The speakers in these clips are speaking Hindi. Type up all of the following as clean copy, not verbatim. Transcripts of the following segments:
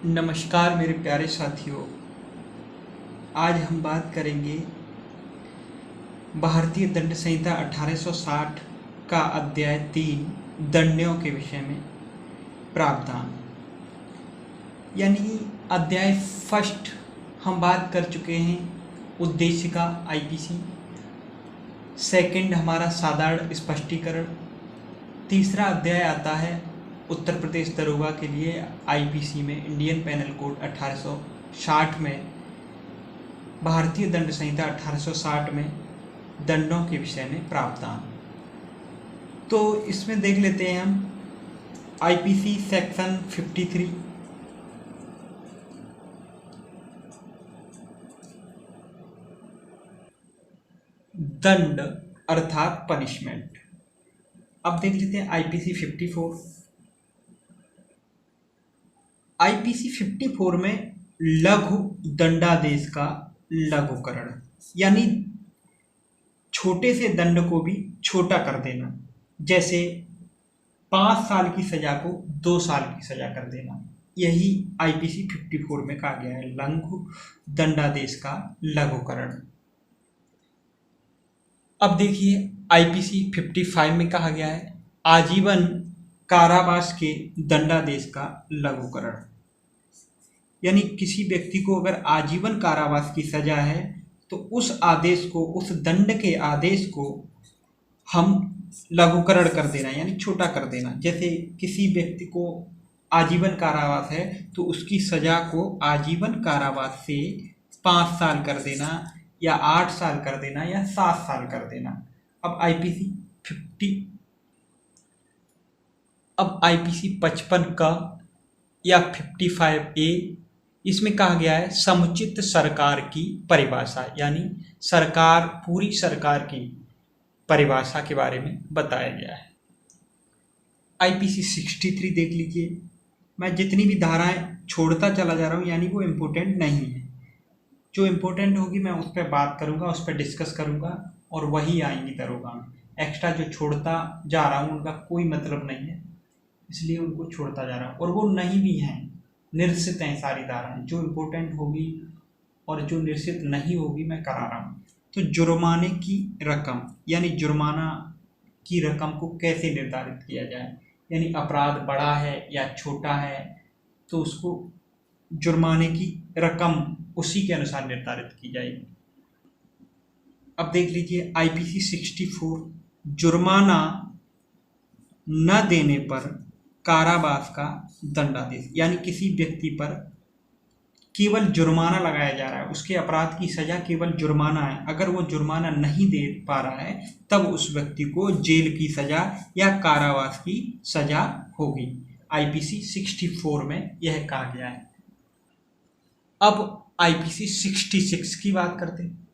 नमस्कार मेरे प्यारे साथियों। आज हम बात करेंगे भारतीय दंड संहिता 1860 का अध्याय 3 दंडों के विषय में प्रावधान। यानी अध्याय फर्स्ट हम बात कर चुके हैं उद्देश्य का आईपीसी, सेकंड हमारा साधारण स्पष्टीकरण, तीसरा अध्याय आता है उत्तर प्रदेश दरोगा के लिए आईपीसी में इंडियन पेनल कोड 1860 में भारतीय दंड संहिता 1860 में दंडों के विषय में प्रावधान। तो इसमें देख लेते हैं हम आईपीसी सेक्शन 53। दंड अर्थात पनिशमेंट। अब देख लेते हैं आईपीसी 54। आईपीसी 54 में लघु दंडादेश का लघुकरण, यानी छोटे से दंड को भी छोटा कर देना। जैसे 5 साल की सजा को 2 साल की सजा कर देना, यही आईपीसी 54 में कहा गया है, लघु दंडादेश का लघुकरण। अब देखिए आईपीसी 55 में कहा गया है आजीवन कारावास के दंडादेश का लघुकरण। यानी किसी व्यक्ति को अगर आजीवन कारावास की सजा है तो उस आदेश को, उस दंड के आदेश को हम लघुकरण कर देना, यानी छोटा कर देना। जैसे किसी व्यक्ति को आजीवन कारावास है तो उसकी सजा को आजीवन कारावास से 5 साल कर देना, या 8 साल कर देना, या 7 साल कर देना। अब आईपीसी 55 का या 55A, इसमें कहा गया है समुचित सरकार की परिभाषा, यानी पूरी सरकार की परिभाषा के बारे में बताया गया है। आईपीसी 63 देख लीजिए। मैं जितनी भी धाराएं छोड़ता चला जा रहा हूं, यानी वो इम्पोर्टेंट नहीं है। जो इम्पोर्टेंट होगी मैं उस पर बात करूंगा, उस पर डिस्कस करूंगा, और वही आएंगी दरोगा में। एक्स्ट्रा जो छोड़ता जा रहा हूं उनका कोई मतलब नहीं है, इसलिए उनको छोड़ता जा रहा हूं। और वो नहीं भी हैं, निरसित हैं सारी धाराएं। जो इम्पोर्टेंट होगी और जो निरसित नहीं होगी मैं करा रहा हूँ। तो जुर्माने की रकम, यानी जुर्माना की रकम को कैसे निर्धारित किया जाए, यानी अपराध बड़ा है या छोटा है तो उसको जुर्माने की रकम उसी के अनुसार निर्धारित की जाएगी। अब देख लीजिए आईपीसी 64, जुर्माना न देने पर कारावास का दंडादेश। यानी किसी व्यक्ति पर केवल जुर्माना लगाया जा रहा है, उसके अपराध की सजा केवल जुर्माना है। अगर वो जुर्माना नहीं दे पा रहा है तब उस व्यक्ति को जेल की सजा या कारावास की सजा होगी। आईपीसी 64 में यह कहा गया है। अब आईपीसी 66 की बात करते हैं।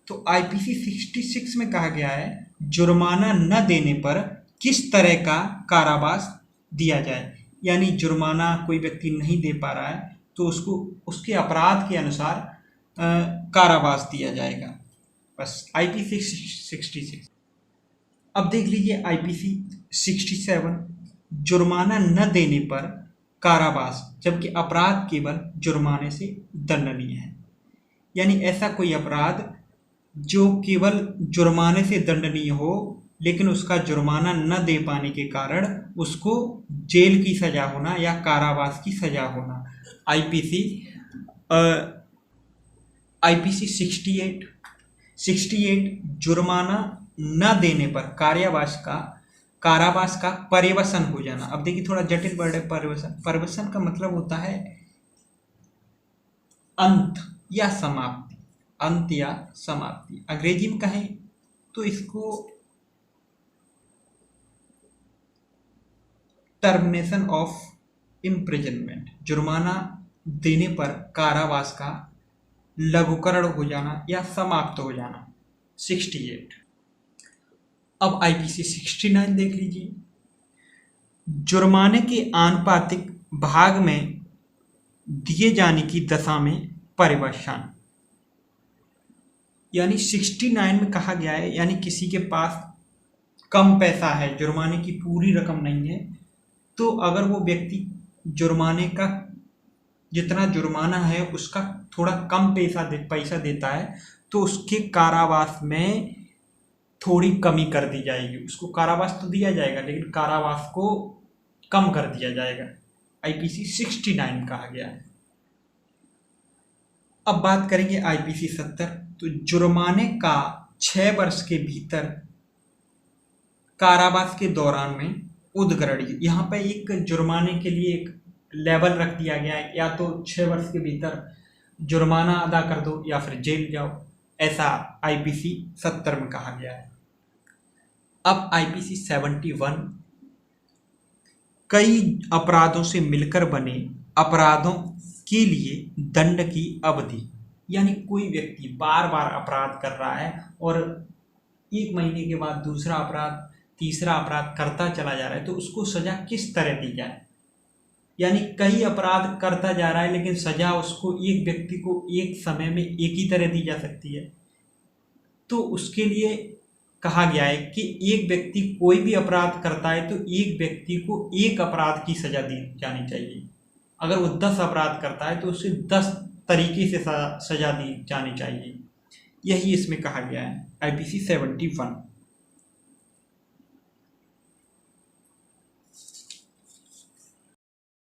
तो आईपीसी 66 में कहा गया है जुर्माना न देने पर किस तरह का कारावास दिया जाए। यानी जुर्माना कोई व्यक्ति नहीं दे पा रहा है तो उसको उसके अपराध के अनुसार कारावास दिया जाएगा। बस आईपीसी 66। अब देख लीजिए आईपीसी 67, जुर्माना न देने पर कारावास, जबकि अपराध केवल जुर्माने से दंडनीय है। यानी ऐसा कोई अपराध जो केवल जुर्माने से दंडनीय हो, लेकिन उसका जुर्माना न दे पाने के कारण उसको जेल की सजा होना या कारावास की सजा होना। आईपीसी 68, जुर्माना न देने पर कारावास का पर्यवसन हो जाना। अब देखिए थोड़ा जटिल वर्ड है पर्यवसन। पर्यवसन का मतलब होता है अंत या समाप्ति, अंत या समाप्ति। अंग्रेजी में कहें तो इसको टर्मिनेशन ऑफ इम्प्रिजनमेंट। जुर्माना देने पर कारावास का लघुकरण हो जाना या समाप्त हो जाना। 68। अब आईपीसी 69 देख लीजिए। जुर्माने के आनुपातिक भाग में दिए जाने की दशा में परिवर्तन। यानी 69 में कहा गया है, यानी किसी के पास कम पैसा है, जुर्माने की पूरी रकम नहीं है, तो अगर वो व्यक्ति जुर्माने का जितना जुर्माना है उसका थोड़ा कम पैसा देता है तो उसके कारावास में थोड़ी कमी कर दी जाएगी। उसको कारावास तो दिया जाएगा लेकिन कारावास को कम कर दिया जाएगा। आईपीसी 69 कहा गया है। अब बात करेंगे आईपीसी 70। तो जुर्माने का 6 वर्ष के भीतर कारावास के दौरान में उद्ग्रहण, यहाँ पे एक जुर्माने के लिए एक लेवल रख दिया गया है, या तो 6 वर्ष के भीतर जुर्माना अदा कर दो या फिर जेल जाओ, ऐसा आईपीसी 70 में कहा गया है। अब आईपीसी 71 कई अपराधों से मिलकर बने अपराधों के लिए दंड की अवधि, यानी कोई व्यक्ति बार बार अपराध कर रहा है और 1 महीने के बाद दूसरा अपराध तीसरा अपराध करता चला जा रहा है तो उसको सजा किस तरह दी जाए। यानी कई अपराध करता जा रहा है लेकिन सजा उसको एक व्यक्ति को एक समय में एक ही तरह दी जा सकती है। तो उसके लिए कहा गया है कि एक व्यक्ति कोई भी अपराध करता है तो एक व्यक्ति को एक अपराध की सजा दी जानी चाहिए। अगर वो 10 अपराध करता है तो उसे 10 तरीके से सजा दी जानी चाहिए। यही इसमें कहा गया है आईपीसी 71।